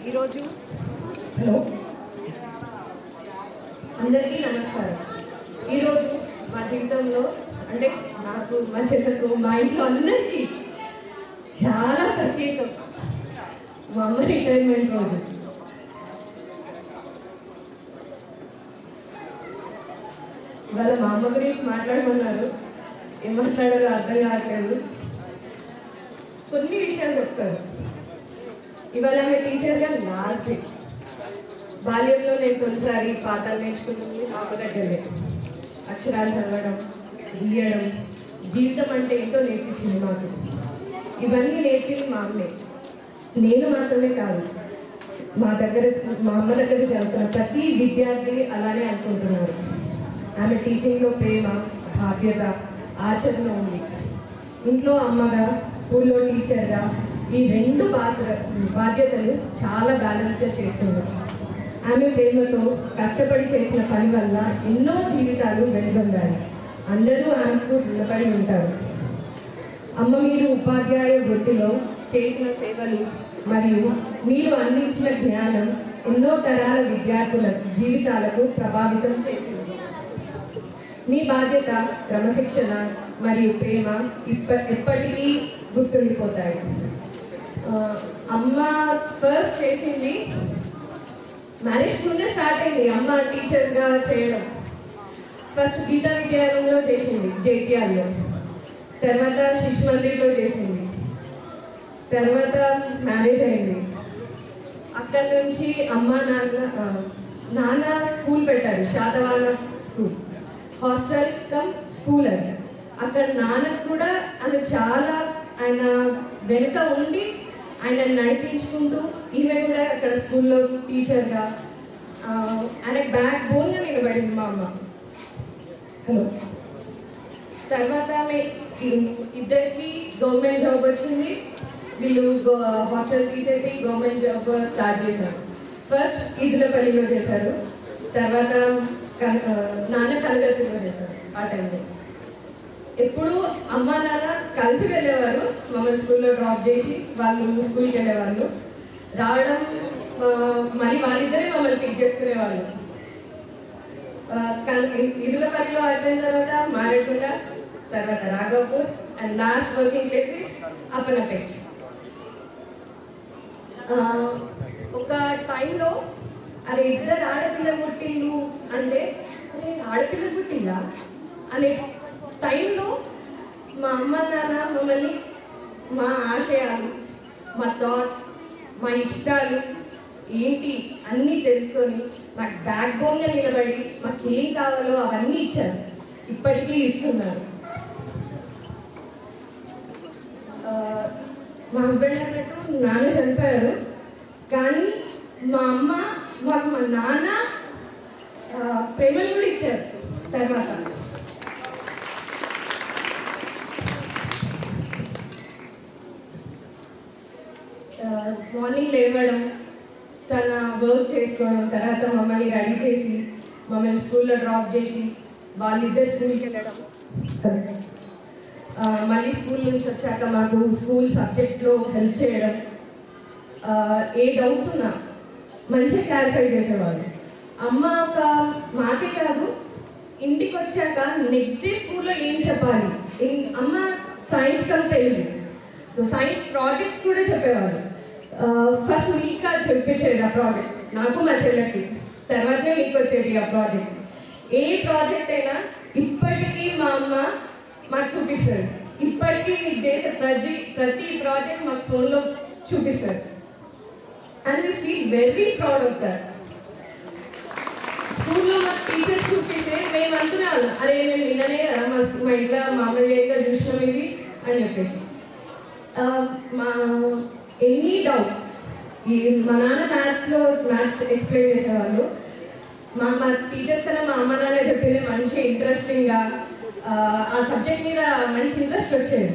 ఈరోజు హలో అందరికీ నమస్కారం. ఈరోజు మా జీవితంలో అంటే నాకు, మా చెల్లెలకు, మా ఇంట్లో అందరికీ చాలా ప్రత్యేకం. మా అమ్మ రిటైర్మెంట్ రోజు. ఇవాళ మా అమ్మ గురించి మాట్లాడమన్నారు. ఏం మాట్లాడాలో అర్థం కావట్లేదు. కొన్ని విషయాలు చెప్తారు. ఇవాళ ఆమె టీచర్గా లాస్ట్ డే. బాల్యంలో నేను తొలిసారి పాఠాలు నేర్చుకుంటుంది మా అమ్మ దగ్గరే. అక్షరాలు చదవడం, గీయడం, జీవితం అంటే ఏంటో నేర్పించింది మాకు. ఇవన్నీ నేర్పింది మా అమ్మే. నేను మాత్రమే కాదు, మా అమ్మ దగ్గర చదువుతున్న ప్రతి విద్యార్థి అలానే అనుకుంటున్నారు. ఆమె టీచింగ్లో ప్రేమ, బాధ్యత, ఆచరణ ఉంది. ఇంట్లో అమ్మగా, స్కూల్లో టీచర్గా ఈ రెండు బాధ్యతలు చాలా బ్యాలెన్స్గా చేస్తున్నారు. ఆమె ప్రేమతో కష్టపడి చేసిన పని వల్ల ఎన్నో జీవితాలు వెలుగొందాయి. అందరూ ఆమెకు రుణపడి ఉంటారు. అమ్మ, మీరు ఉపాధ్యాయ వృత్తిలో చేసిన సేవలు మరియు మీరు అందించిన జ్ఞానం ఎన్నో తరాల విద్యార్థుల జీవితాలకు ప్రభావితం చేసింది. మీ బాధ్యత, క్రమశిక్షణ మరియు ప్రేమ ఎప్పటికీ గుర్తుండిపోతాయి. అమ్మ ఫస్ట్ చేసింది మ్యారేజ్ ముందే స్టార్ట్ అయింది. అమ్మ టీచర్గా చేయడం ఫస్ట్ గీతా విద్యాలయంలో చేసింది, జైత్యాల్లో. తర్వాత శిశు మందిర్లో చేసింది. తర్వాత మ్యారేజ్ అయింది. అక్కడి నుంచి అమ్మ నాన్న స్కూల్ పెట్టారు, Satavahana school, hostel come school అని. అక్కడ నాన్నకు కూడా ఆమె చాలా ఆయన వెనుక ఉండి ఆయన నడిపించుకుంటూ, ఈమె కూడా అక్కడ స్కూల్లో టీచర్గా ఆయనకు బ్యాక్ బోన్గా నిలబడింది మా అమ్మ. హలో. తర్వాత ఆమె ఇద్దరికి గవర్నమెంట్ జాబ్ వచ్చింది. వీళ్ళు హాస్టల్ తీసేసి గవర్నమెంట్ జాబ్ స్టార్ట్ చేశారు. ఫస్ట్ ఇదులపల్లిలో చేశారు, తర్వాత నాన్న కలగత్తిలో చేశారు. ఆ టైంలో ఎప్పుడు అమ్మ నాన్న కలిసి వెళ్ళేవారు. మమ్మల్ని స్కూల్లో డ్రాప్ చేసి వాళ్ళు స్కూల్కి వెళ్ళేవాళ్ళు. రావడం మళ్ళీ వాళ్ళిద్దరే మమ్మల్ని పిక్ చేసుకునేవాళ్ళు. ఇదులపల్లిలో అయిపోయిన తర్వాత మారేడుకొండ, తర్వాత Raghavapur, and last working place is Appannapet. ఒక టైంలో అరే ఇద్దరు ఆడపిల్లలు పుట్టిల్లు అంటే, అరే ఆడపిల్లలు పుట్టిల్లా అనే టైంలో మా అమ్మ నాన్న మమ్మల్ని మా ఆశయాలు, మా థాట్స్, మా ఇష్టాలు ఏంటి అన్నీ తెలుసుకొని మాకు బ్యాక్ బోన్గా నిలబడి మాకు ఏం కావాలో అవన్నీ ఇచ్చారు. ఇప్పటికీ ఇస్తున్నారు. మా హస్బెండ్ అన్నట్టు నాన్న చనిపోయారు, కానీ మా అమ్మ మాకు మా నాన్న ప్రేమను కూడా ఇచ్చారు. తర్వాత మార్నింగ్ లేవడం, తన వర్క్ చేసుకోవడం, తర్వాత మమ్మల్ని రెడీ చేసి మమ్మల్ని స్కూల్లో డ్రాప్ చేసి వాళ్ళిద్దరు స్కూల్కి వెళ్ళడం, మళ్ళీ స్కూల్ నుంచి వచ్చాక మాకు స్కూల్ సబ్జెక్ట్స్లో హెల్ప్ చేయడం, ఏ డౌట్స్ ఉన్నా మంచిగా క్లారిఫై చేసేవాళ్ళు. అమ్మ ఒక మాటే కాదు, ఇంటికి వచ్చాక నెక్స్ట్ డే స్కూల్లో ఏం చెప్పాలి. అమ్మ science come Telugu, so science projects కూడా చెప్పేవాళ్ళు. ఫస్ట్ వీక్గా చెప్పించేది ఆ ప్రాజెక్ట్స్ నాకు, మా చెల్లెకి. తర్వాతనే మీకు వచ్చేది ఆ ప్రాజెక్ట్స్. ఏ ప్రాజెక్ట్ అయినా ఇప్పటికీ మా అమ్మ మాకు చూపిస్తుంది. ఇప్పటికీ మీకు చేసే ప్రతి ప్రాజెక్ట్ మాకు ఫోన్లో చూపిస్తారు. And we feel very proud of that. స్కూల్లో మాకు టీచర్స్ చూపిస్తే మేము అంటున్నాము, అరే మేము నిన్ననే కదా మా ఇంట్లో మా అమ్మగా చూసినాం ఇవి అని చెప్పేసి. మా ఎనీ డౌట్స్, మా నాన్న మ్యాథ్స్ ఎక్స్ప్లెయిన్ చేసేవాళ్ళు. మా టీచర్స్ కన్నా మా అమ్మ నాన్న చెప్పింది మంచి ఇంట్రెస్టింగ్గా, ఆ సబ్జెక్ట్ మీద మంచి ఇంట్రెస్ట్ వచ్చేది.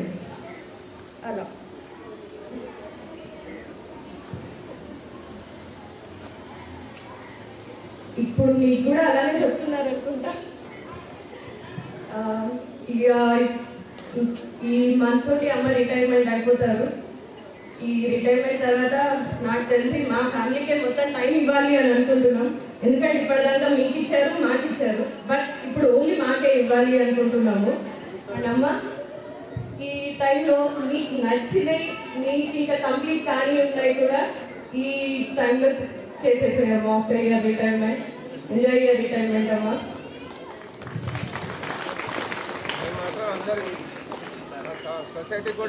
అలా ఇప్పుడు మీకు కూడా అలానే చెప్తున్నారు అనుకుంటా. ఇక ఈ మంత్ తోటి అమ్మ రిటైర్మెంట్ అయిపోతారు. ఈ రిటైర్మెంట్ తర్వాత నాకు తెలిసి మా ఫ్యామిలీకే మొత్తం టైం ఇవ్వాలి అని అనుకుంటున్నాం. ఎందుకంటే ఇప్పటిదాకా మీకు ఇచ్చారు, మాకు ఇచ్చారు, బట్ ఇప్పుడు ఓన్లీ మాకే ఇవ్వాలి అనుకుంటున్నాము. అండ్ అమ్మ, ఈ టైంలో నీకు నచ్చినవి, నీకు ఇంకా కంప్లీట్ కానీ ఉన్నాయి కూడా ఈ టైంలో చేసేసాము. After your retirement, enjoy your retirement అమ్మ. సొసైటీ కూడా